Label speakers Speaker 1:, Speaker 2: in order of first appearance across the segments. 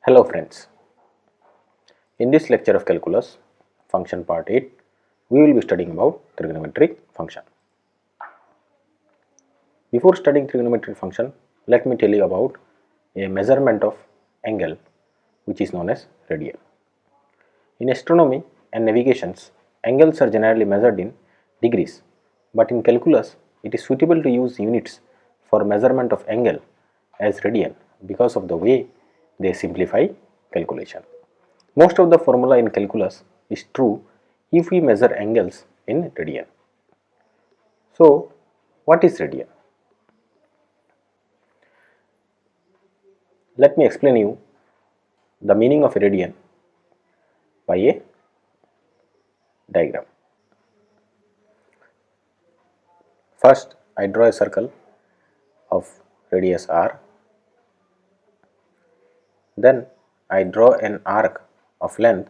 Speaker 1: Hello friends, in this lecture of calculus, function part 8, we will be studying about trigonometric function. Before studying trigonometric function, let me tell you about a measurement of angle which is known as radian. In astronomy and navigations, angles are generally measured in degrees, but in calculus, it is suitable to use units for measurement of angle as radian because of the way they simplify calculation. Most of the formula in calculus is true if we measure angles in radian. So, what is radian? Let me explain you the meaning of a radian by a diagram. First, I draw a circle of radius r. Then I draw an arc of length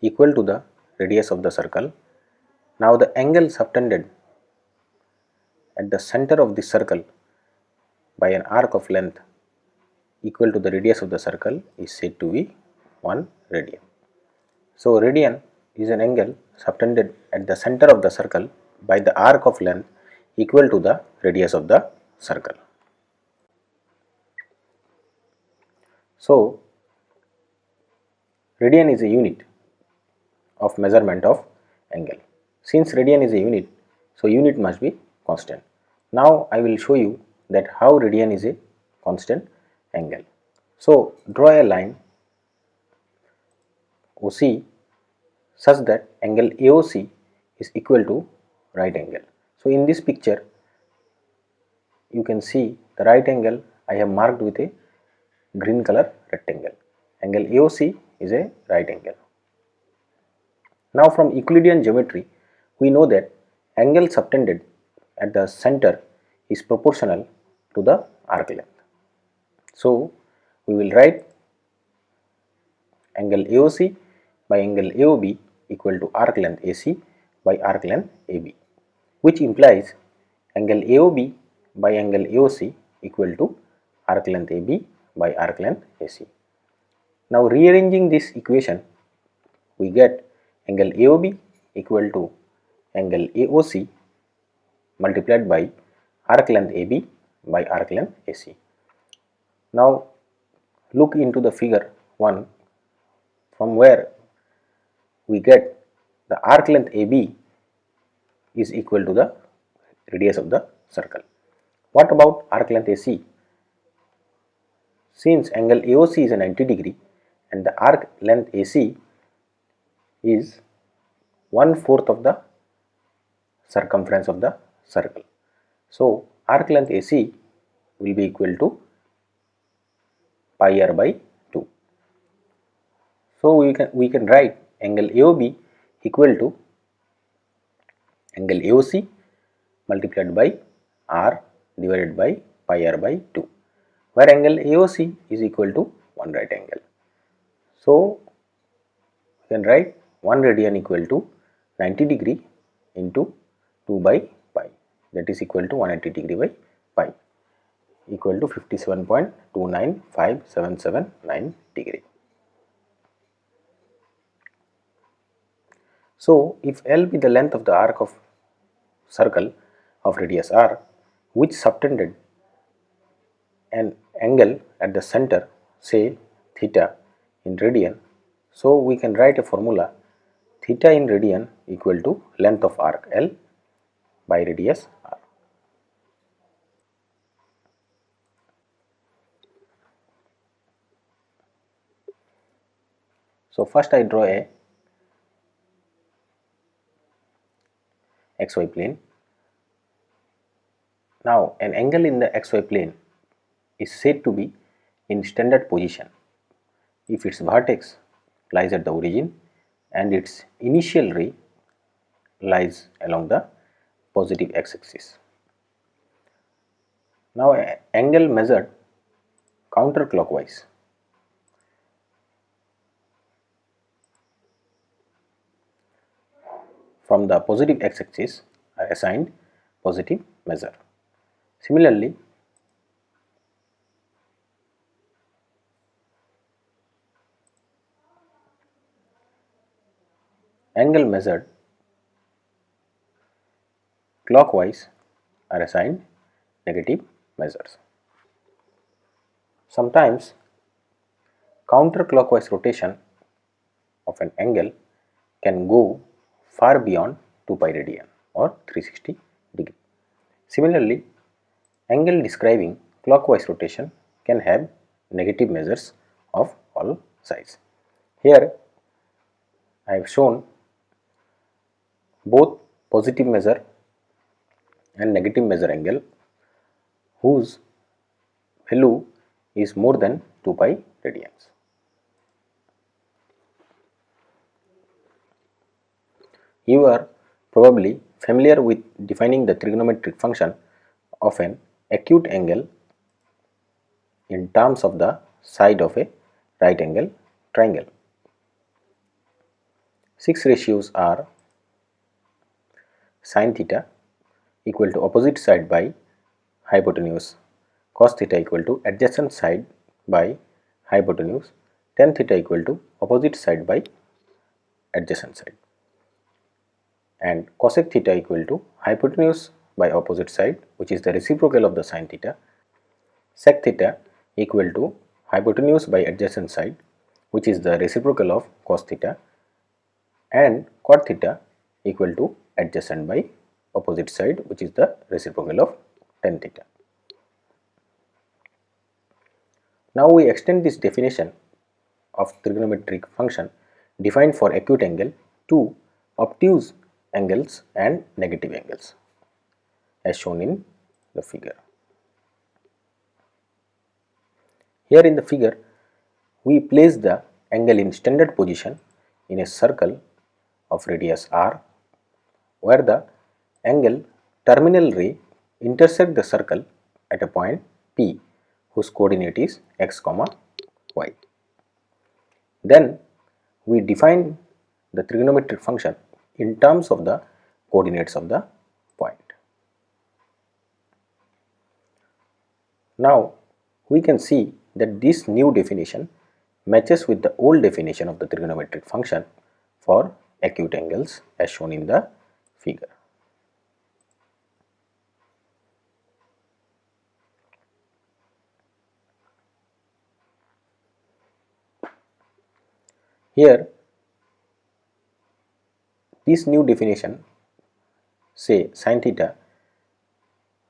Speaker 1: equal to the radius of the circle. Now the angle subtended at the center of the circle by an arc of length equal to the radius of the circle is said to be 1 radian. So radian is an angle subtended at the center of the circle by the arc of length equal to the radius of the circle. So radian is a unit of measurement of angle. Since radian is a unit, so unit must be constant. Now I will show you that how radian is a constant angle. So draw a line OC such that angle AOC is equal to right angle. So in this picture you can see the right angle I have marked with a green color rectangle. Angle AOC is a right angle. Now from Euclidean geometry we know that angle subtended at the center is proportional to the arc length. So we will write angle AOC by angle AOB equal to arc length AC by arc length AB, which implies angle AOB by angle AOC equal to arc length AB by arc length AC. Now rearranging this equation, we get angle AOB equal to angle AOC multiplied by arc length AB by arc length AC. Now look into the figure 1, from where we get the arc length AB is equal to the radius of the circle. What about arc length AC? Since angle AOC is a 90 degree and the arc length AC is 1/4 of the circumference of the circle. So arc length AC will be equal to pi r by 2. So we can write angle AOB equal to angle AOC multiplied by r divided by pi r by 2, where angle AOC is equal to 1 right angle. So we can write 1 radian equal to 90 degree into 2 by pi, that is equal to 180 degree by pi, equal to 57.29579 degree. So if L be the length of the arc of circle of radius r, which subtended an angle at the center, say theta in radian, so we can write a formula theta in radian equal to length of arc L by radius r. So first I draw a xy plane. Now an angle in the xy plane is said to be in standard position if its vertex lies at the origin and its initial ray lies along the positive x-axis. Now angle measured counterclockwise from the positive x-axis are assigned positive measure. Similarly, angle measured clockwise are assigned negative measures. Sometimes counterclockwise rotation of an angle can go far beyond 2 pi radian or 360 degree. Similarly, angle describing clockwise rotation can have negative measures of all sides. Here I have shown both positive measure and negative measure angle whose value is more than 2 pi radians. You are probably familiar with defining the trigonometric function of an acute angle in terms of the side of a right angle triangle. 6 ratios are sin theta equal to opposite side by hypotenuse, cos theta equal to adjacent side by hypotenuse, tan theta equal to opposite side by adjacent side, and cosec theta equal to hypotenuse by opposite side, which is the reciprocal of the sin theta, sec theta equal to hypotenuse by adjacent side, which is the reciprocal of cos theta, and cot theta equal to adjacent by opposite side, which is the reciprocal of tan theta. Now we extend this definition of trigonometric function defined for acute angle to obtuse angles and negative angles as shown in the figure. Here in the figure we place the angle in standard position in a circle of radius r, where the angle terminal ray intersect the circle at a point P whose coordinate is x, y. Then we define the trigonometric function in terms of the coordinates of the point. Now we can see that this new definition matches with the old definition of the trigonometric function for acute angles as shown in the figure. Here this new definition say sin theta,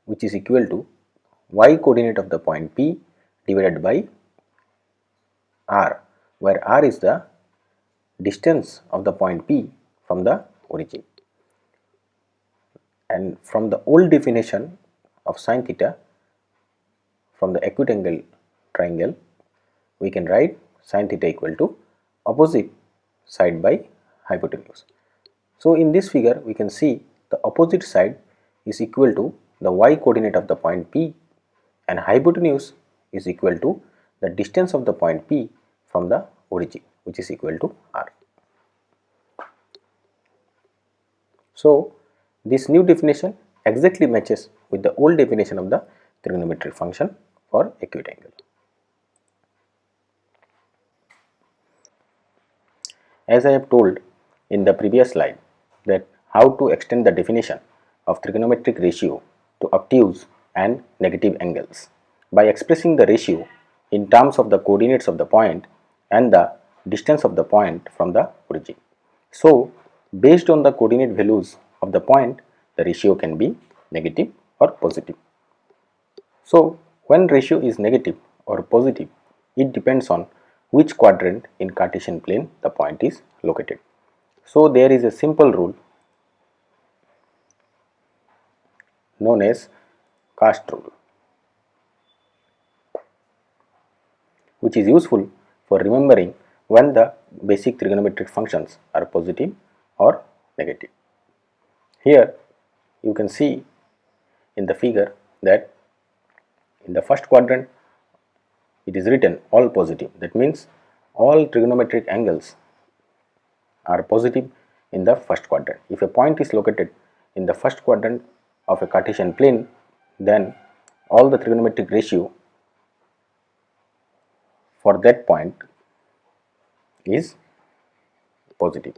Speaker 1: which is equal to y coordinate of the point P divided by r, where r is the distance of the point P from the origin. And from the old definition of sin theta from the acute angle triangle, we can write sin theta equal to opposite side by hypotenuse. So in this figure we can see the opposite side is equal to the y coordinate of the point P, and hypotenuse is equal to the distance of the point P from the origin, which is equal to r. So this new definition exactly matches with the old definition of the trigonometric function for acute angle. As I have told in the previous slide that how to extend the definition of trigonometric ratio to obtuse and negative angles by expressing the ratio in terms of the coordinates of the point and the distance of the point from the origin. So based on the coordinate values of the point, the ratio can be negative or positive. So when ratio is negative or positive, it depends on which quadrant in Cartesian plane the point is located. So there is a simple rule known as cast rule, which is useful for remembering when the basic trigonometric functions are positive or negative. Here you can see in the figure that in the first quadrant it is written all positive. That means all trigonometric angles are positive in the first quadrant. If a point is located in the first quadrant of a Cartesian plane, then all the trigonometric ratio for that point is positive.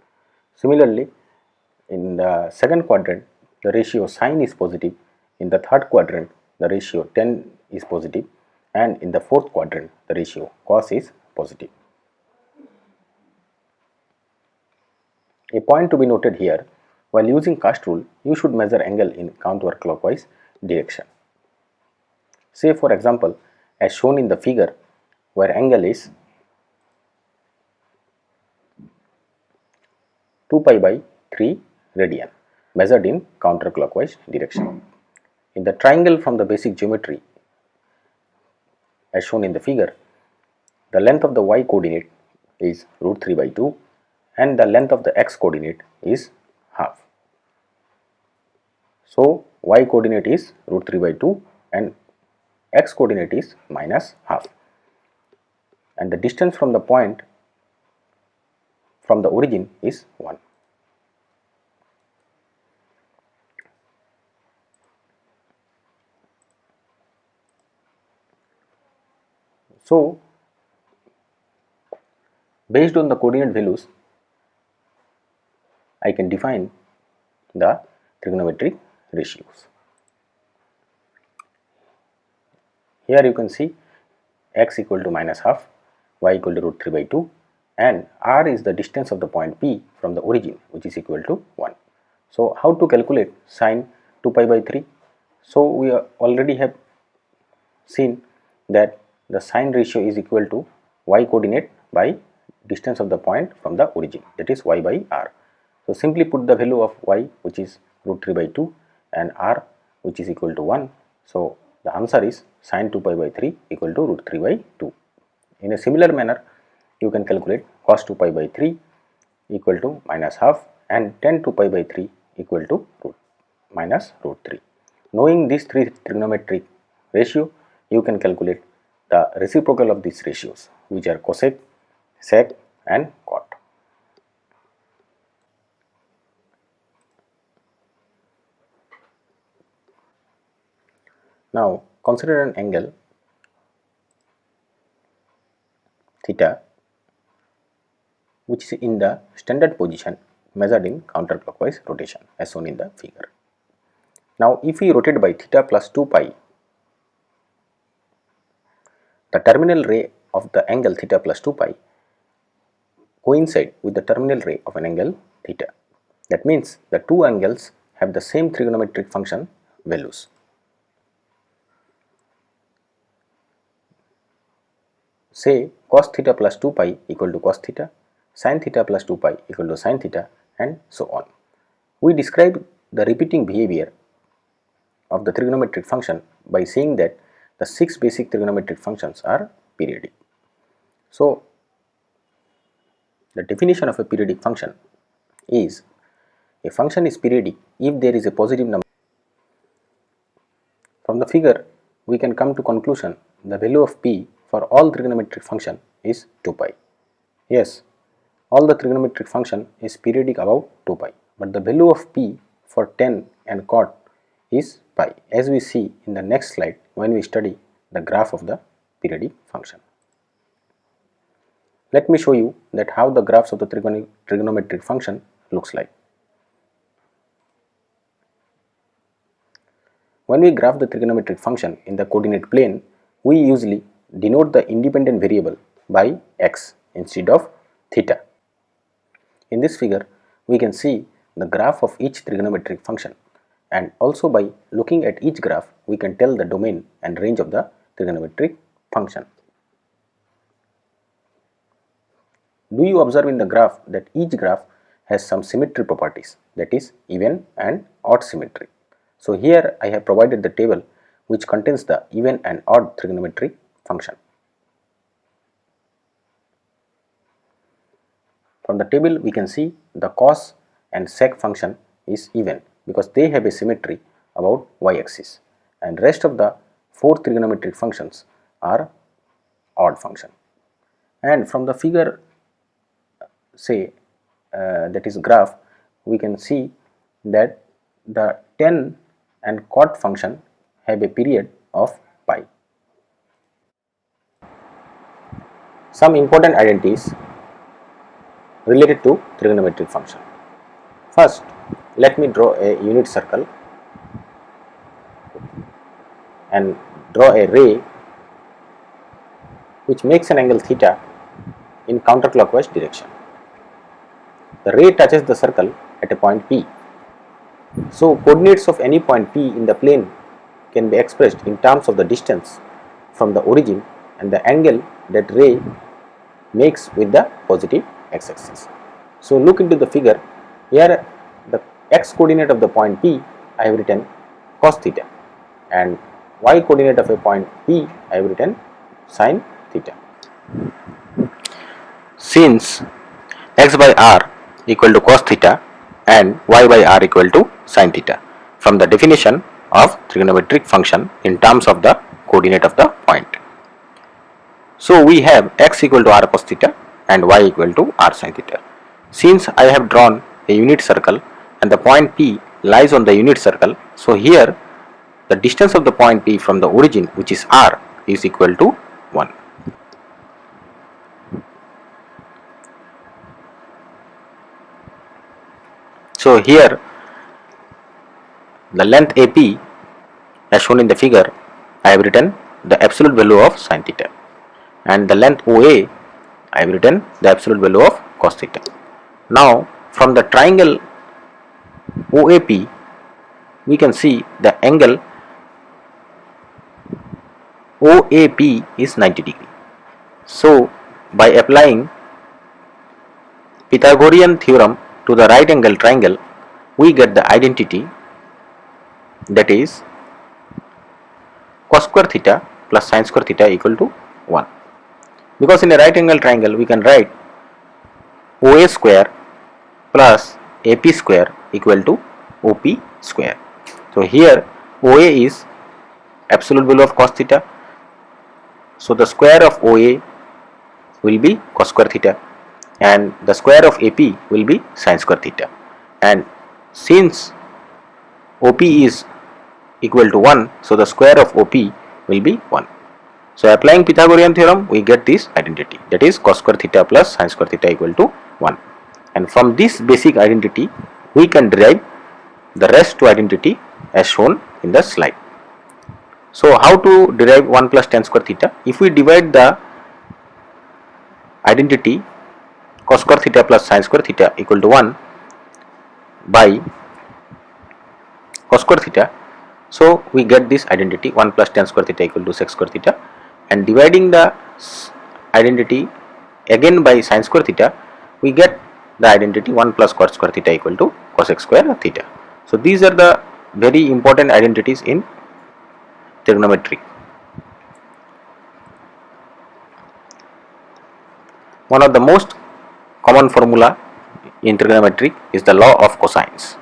Speaker 1: Similarly, in the second quadrant, the ratio sine is positive. In the third quadrant, the ratio tan is positive, and in the fourth quadrant, the ratio cos is positive. A point to be noted here, while using cast rule, you should measure angle in counterclockwise direction. Say for example, as shown in the figure, where angle is 2 pi by 3 radian measured in counterclockwise direction. In the triangle from the basic geometry as shown in the figure, the length of the y coordinate is root 3 by 2 and the length of the x coordinate is half. So, y coordinate is root 3 by 2 and x coordinate is minus half, and the distance from the point from the origin is 1. So, based on the coordinate values, I can define the trigonometric ratios. Here you can see x equal to minus half, y equal to root 3 by 2, and r is the distance of the point P from the origin, which is equal to 1. So, how to calculate sine 2 pi by 3? So, we already have seen that the sine ratio is equal to y coordinate by distance of the point from the origin, that is y by r. So, simply put the value of y, which is root 3 by 2, and r, which is equal to 1. So, the answer is sine 2 pi by 3 equal to root 3 by 2. In a similar manner, you can calculate cos 2 pi by 3 equal to minus half and tan 2 pi by 3 equal to minus root 3. Knowing these three trigonometric ratio, you can calculate the reciprocal of these ratios, which are cosec, sec and cot. Now, consider an angle theta which is in the standard position measured in counterclockwise rotation as shown in the figure. Now, if we rotate by theta plus 2 pi, the terminal ray of the angle theta plus 2 pi coincide with the terminal ray of an angle theta. That means the two angles have the same trigonometric function values. Say cos theta plus 2 pi equal to cos theta, sin theta plus 2 pi equal to sin theta, and so on. We describe the repeating behavior of the trigonometric function by saying that the 6 basic trigonometric functions are periodic. So, the definition of a periodic function is a function is periodic if there is a positive number. From the figure, we can come to conclusion the value of p for all trigonometric function is 2 pi. Yes, all the trigonometric function is periodic about 2 pi, but the value of p for tan and cot is pi, as we see in the next slide when we study the graph of the periodic function. Let me show you that how the graphs of the trigonometric function looks like. When we graph the trigonometric function in the coordinate plane, we usually denote the independent variable by x instead of theta. In this figure, we can see the graph of each trigonometric function, and also by looking at each graph, we can tell the domain and range of the trigonometric function. Do you observe in the graph that each graph has some symmetry properties, that is even and odd symmetry. So here I have provided the table which contains the even and odd trigonometric function. From the table we can see the cos and sec function is even because they have a symmetry about y-axis, and rest of the 4 trigonometric functions are odd function. And from the figure that is graph, we can see that the tan and cot function have a period of pi. Some important identities related to trigonometric function. First, let me draw a unit circle and draw a ray which makes an angle theta in counterclockwise direction. The ray touches the circle at a point P. So, coordinates of any point P in the plane can be expressed in terms of the distance from the origin and the angle that ray makes with the positive x-axis. So, look into the figure. Here the x coordinate of the point P I have written cos theta, and y coordinate of a point P I have written sin theta. Since x by r equal to cos theta and y by r equal to sin theta, from the definition of trigonometric function in terms of the coordinate of the point. So we have x equal to r cos theta and y equal to r sin theta. Since I have drawn a unit circle and the point P lies on the unit circle, so here the distance of the point P from the origin, which is r, is equal to 1. So here the length AP as shown in the figure, I have written the absolute value of sin theta, and the length OA I have written the absolute value of cos theta. Now from the triangle OAP we can see the angle OAP is 90 degree. So by applying Pythagorean theorem to the right angle triangle, we get the identity, that is cos square theta plus sin square theta equal to 1. Because in a right angle triangle we can write OA square plus AP square equal to OP square. So here OA is absolute value of cos theta, so the square of OA will be cos square theta and the square of AP will be sin square theta, and since OP is equal to 1, so the square of OP will be 1. So applying Pythagorean theorem we get this identity, that is cos square theta plus sin square theta equal to 1, and from this basic identity we can derive the rest to identity as shown in the slide. So how to derive 1 plus tan square theta? If we divide the identity cos square theta plus sin square theta equal to 1 by cos square theta, so we get this identity 1 plus tan square theta equal to sec square theta, and dividing the identity again by sin square theta we get the identity 1 plus cos square theta equal to cosec square theta. So these are the very important identities in trigonometry. One of the most common formula in trigonometry is the law of cosines.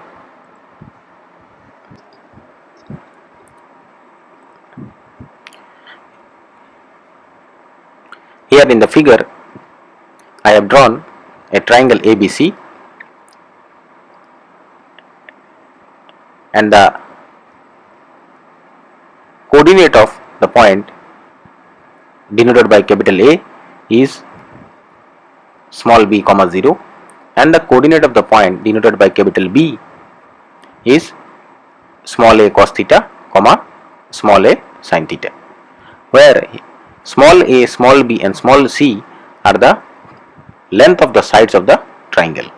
Speaker 1: Here in the figure I have drawn a triangle ABC, and the coordinate of the point denoted by capital A is small b comma 0, and the coordinate of the point denoted by capital B is small a cos theta comma small a sin theta, where small a, small b and small c are the length of the sides of the triangle.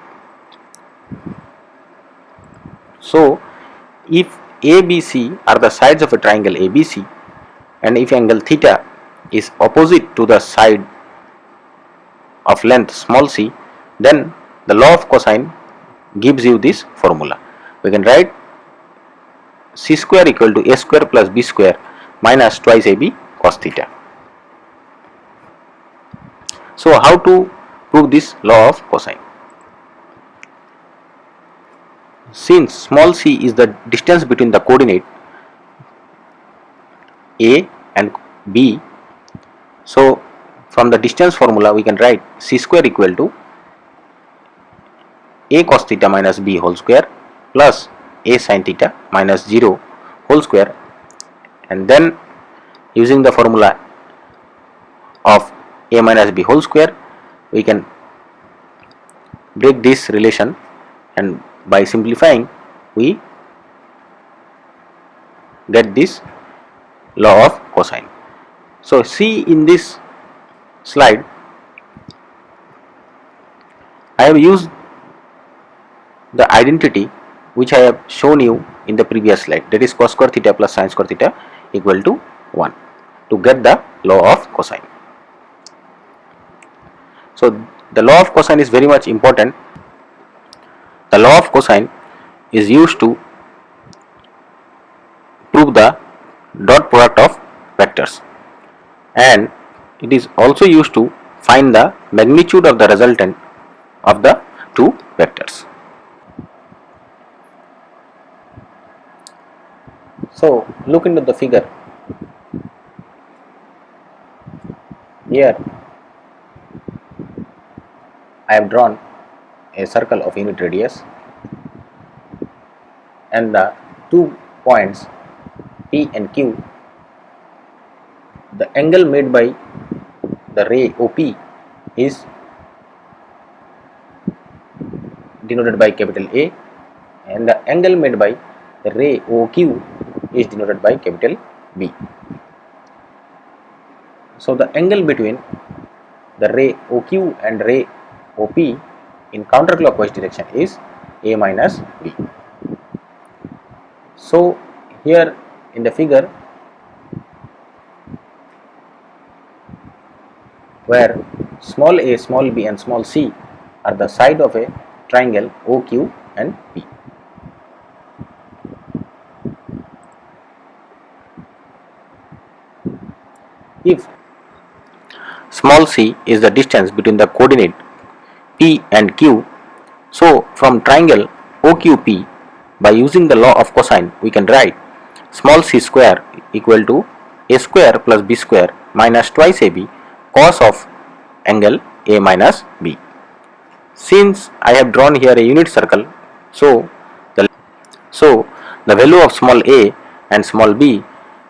Speaker 1: So if ABC are the sides of a triangle ABC, and if angle theta is opposite to the side of length small c, then the law of cosine gives you this formula. We can write c square equal to a square plus b square minus twice ab cos theta. So how to prove this law of cosine? Since small c is the distance between the coordinate a and b, so from the distance formula we can write c square equal to a cos theta minus b whole square plus a sin theta minus 0 whole square, and then using the formula of a minus b whole square we can break this relation and by simplifying we get this law of cosine. So see, in this slide I have used the identity which I have shown you in the previous slide, that is cos square theta plus sin square theta equal to 1, to get the law of cosine. So the law of cosine is very much important. The law of cosine is used to prove the dot product of vectors, and it is also used to find the magnitude of the resultant of the two vectors. So look into the figure. Here I have drawn a circle of unit radius, and the 2 points P and Q, the angle made by the ray OP is denoted by capital A, and the angle made by the ray OQ is denoted by capital B. So the angle between the ray OQ and ray OP in counterclockwise direction is A minus B. So here in the figure, where small a, small b and small c are the side of a triangle OQ and P. If small c is the distance between the coordinate P and Q, so from triangle OQP, by using the law of cosine we can write small c square equal to a square plus b square minus twice ab cos of angle A minus B. Since I have drawn here a unit circle, so the value of small a and small b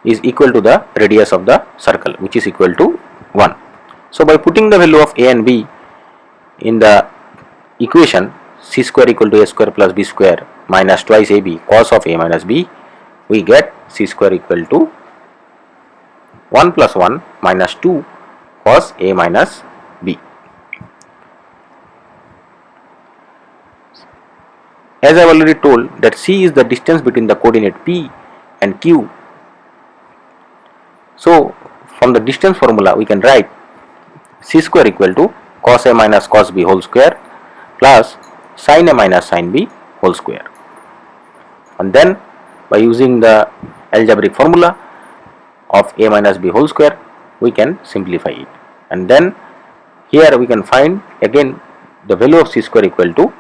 Speaker 1: is equal to the radius of the circle, which is equal to 1. So by putting the value of a and b in the equation, c square equal to a square plus b square minus twice ab cos of a minus b, we get c square equal to 1 plus 1 minus 2 cos a minus b. As I have already told that c is the distance between the coordinate P and Q. So from the distance formula we can write c square equal to cos a minus cos b whole square plus sin a minus sin b whole square. And then by using the algebraic formula of a minus b whole square we can simplify it, and then here we can find again the value of c square equal to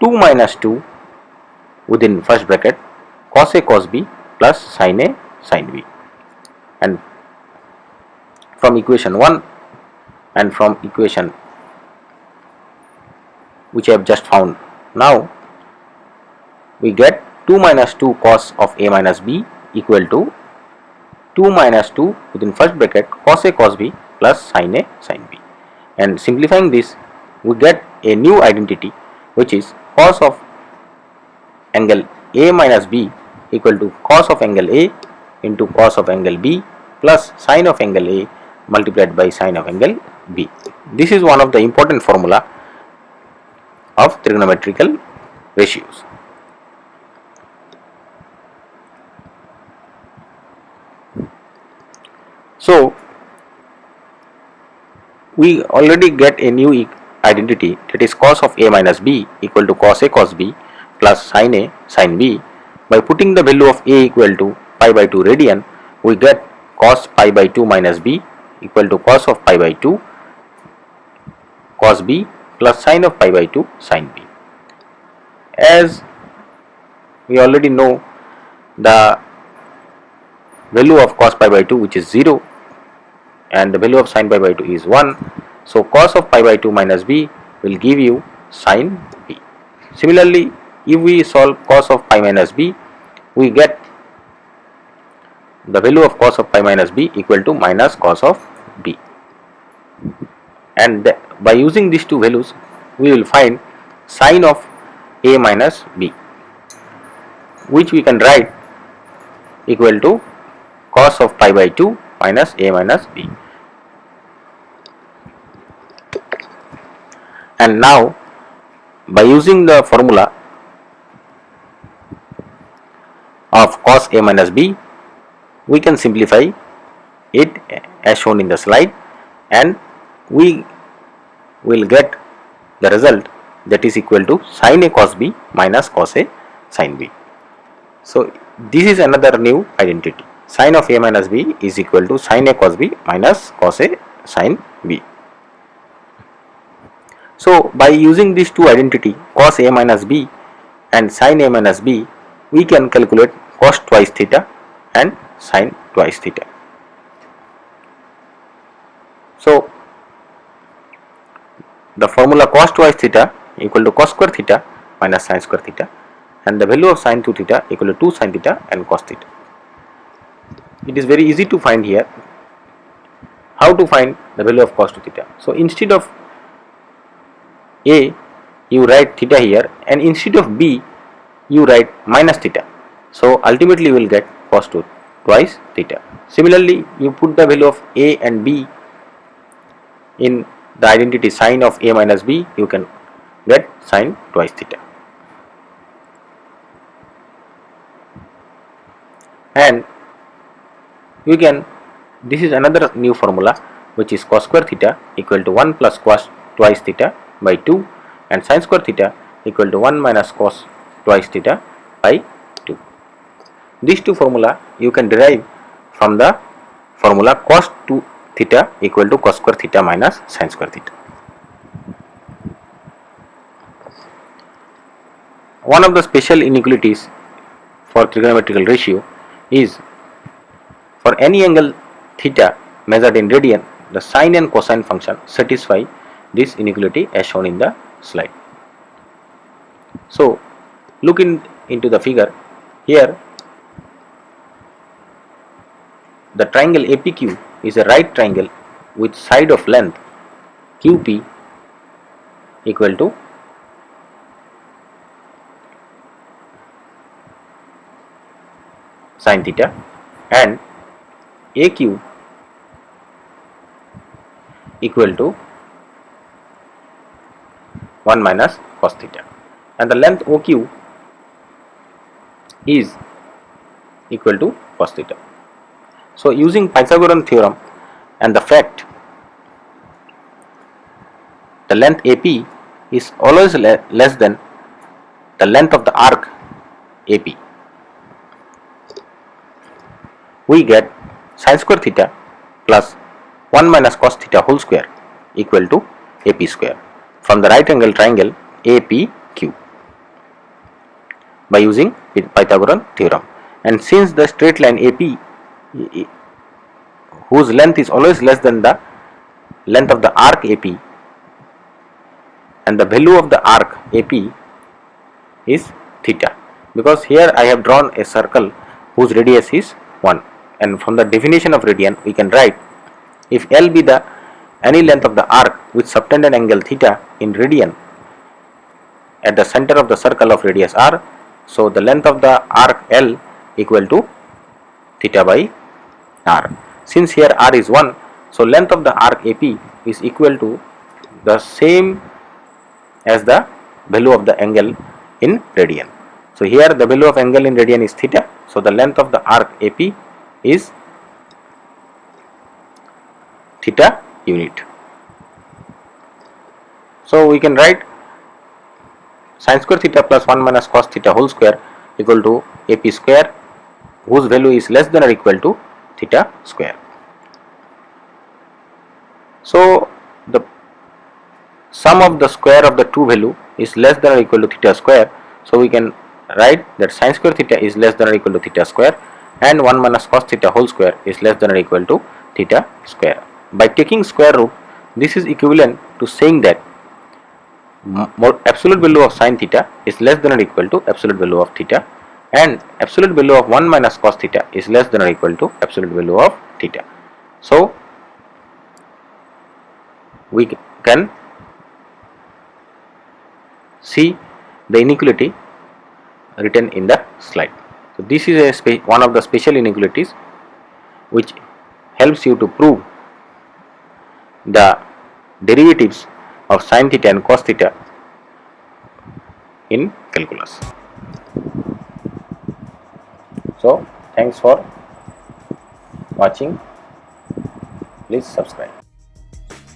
Speaker 1: 2 minus 2 within first bracket cos a cos b plus sin a sin b. And from equation 1 and from equation which I have just found now, we get 2 minus 2 cos of a minus b equal to 2 minus 2 within first bracket cos a cos b plus sin a sin b. And simplifying this we get a new identity, which is cos of angle a minus b equal to cos of angle a into cos of angle b plus sin of angle a multiplied by sin of angle b. This is one of the important formula of trigonometrical ratios. So we already get a new identity, that is cos of a minus b equal to cos a cos b plus sin a sin b. By putting the value of a equal to pi by 2 radian, we get cos pi by 2 minus b equal to cos of pi by 2 cos b plus sin of pi by 2 sin b. As we already know the value of cos pi by 2, which is 0, and the value of sin pi by 2 is 1, so cos of pi by 2 minus b will give you sin b. Similarly, if we solve cos of pi minus b, we get the value of cos of pi minus b equal to minus cos of b, and by using these two values we will find sin of a minus b. which we can write equal to cos of pi by 2 minus a minus b. And now by using the formula of cos a minus b, we can simplify it as shown in the slide, and we will get the result that is equal to sin a cos b minus cos a sin b. So this is another new identity. Sin of a minus b is equal to sin a cos b minus cos a sin b. So by using these two identity, cos a minus b and sin a minus b, we can calculate cos twice theta and sin twice theta. So the formula cos twice theta equal to cos square theta minus sin square theta, and the value of sin 2 theta equal to 2 sin theta and cos theta. It is very easy to find here. How to find the value of cos 2 theta? So instead of a, you write theta here, and instead of b, you write minus theta. So ultimately you will get cos 2 twice theta. Similarly, you put the value of a and b in the identity sin of a minus b, you can get sin twice theta. And you can, this is another new formula, which is cos square theta equal to 1 plus cos twice theta by 2, and sin square theta equal to 1 minus cos twice theta by 2. These two formula you can derive from the formula cos 2 theta equal to cos square theta minus sin square theta. One of the special inequalities for trigonometrical ratio is for any angle theta measured in radian, the sine and cosine function satisfy this inequality as shown in the slide. So look into the figure here. The triangle APQ is a right triangle with side of length QP equal to sin theta, and AQ equal to 1 minus cos theta, and the length OQ is equal to cos theta. So using Pythagorean theorem and the fact the length AP is always less than the length of the arc AP, we get sin square theta plus 1 minus cos theta whole square equal to AP square from the right angle triangle APQ by using Pythagorean theorem. And since the straight line AP, whose length is always less than the length of the arc AP, and the value of the arc AP is theta, because here I have drawn a circle whose radius is 1, and from the definition of radian we can write, if L be the any length of the arc with subtended angle theta in radian at the center of the circle of radius r, so the length of the arc L equal to theta by r. Since here r is 1, so length of the arc AP is equal to the same as the value of the angle in radian. So here the value of angle in radian is theta, so the length of the arc AP is theta unit. So we can write sin square theta plus 1 minus cos theta whole square equal to AP square, whose value is less than or equal to theta square. So the sum of the square of the two value is less than or equal to theta square, so we can write that sin square theta is less than or equal to theta square, and 1 minus cos theta whole square is less than or equal to theta square. By taking square root, this is equivalent to saying that absolute value of sin theta is less than or equal to absolute value of theta, and absolute value of 1 minus cos theta is less than or equal to absolute value of theta. So we can see the inequality written in the slide. So this is one of the special inequalities which helps you to prove the derivatives of sin theta and cos theta in calculus. So thanks for watching. Please subscribe.